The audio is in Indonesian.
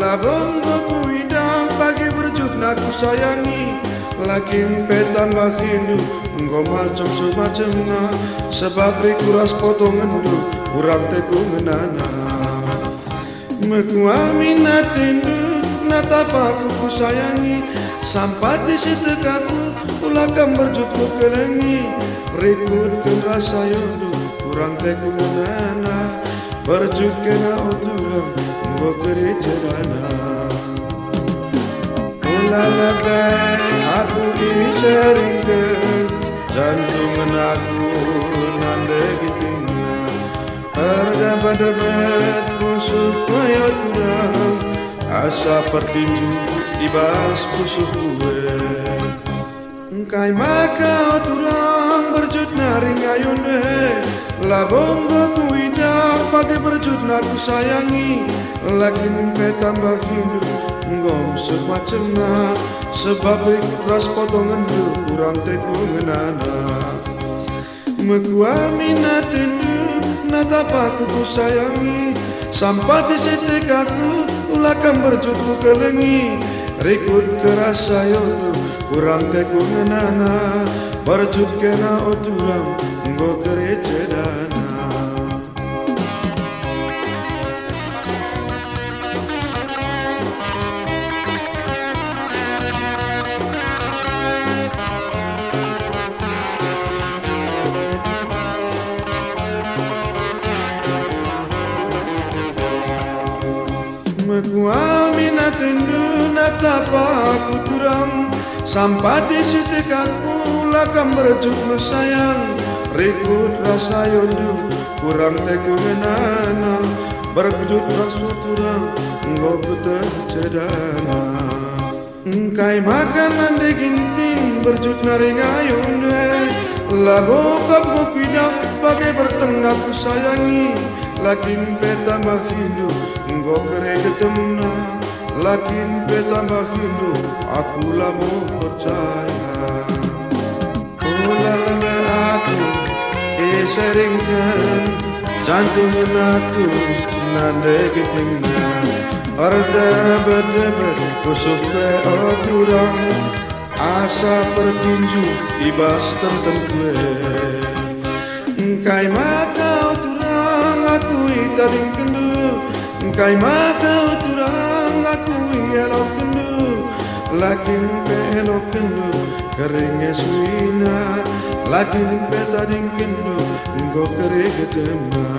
Labong aku hidang pagi berjuk naku sayangi, lakin petan bakindu engkau macam semacam na, sebab rikuras potongan du kurang teku menana. Meku aminatindu natapaku ku sayangi, sampati setekaku ulakam berjutku kelengi, rikut kerasa yondu kurang teku menana, berjut kena otulang engkau kerejana. Ulalabe aku diseringkan, jantungan aku nanda gitingnya, terdapat musuh koyot kurang, asa pertinju dibas musuh gue. Engkai maka turang berjut naring ayunde, labong aku hidang pakai berjut naku sayangi, lakin petambah hindu ngom semacam na, sebab ras potongan du kurang teku menana. Meku aminatindu natapaku ku sayangi, sampati setekaku ulakam berjutku kelengi, rikut kerasa yodu kurang teku menana, berjut kena otulang nggo kerecedana. Meku aminatindu natapaku turang, sampati setekaku lakam berjuk sayang, rikut rasa yondu kurang teku menana, berkujut rasu turang engkau ketercedana. Engkai makanan de ginting berjut naring ayunde, lago kamu pidang pakai bertengah ku sayangi, lakin petambah hindu engkau keregetemna, lakin petambah hindu aku lamu percaya. Ulalabe aku diseringkan, jantungan aku nanda gitingnya, berdebat kusuk ke oturang, asa pertinju ibas tertentu. Engkai maka oturang aku itading kendu, engkai maka oturang aku elok kendu, lakin pelok kendu keringe suina, lakin petading kendu engkau kering ketema.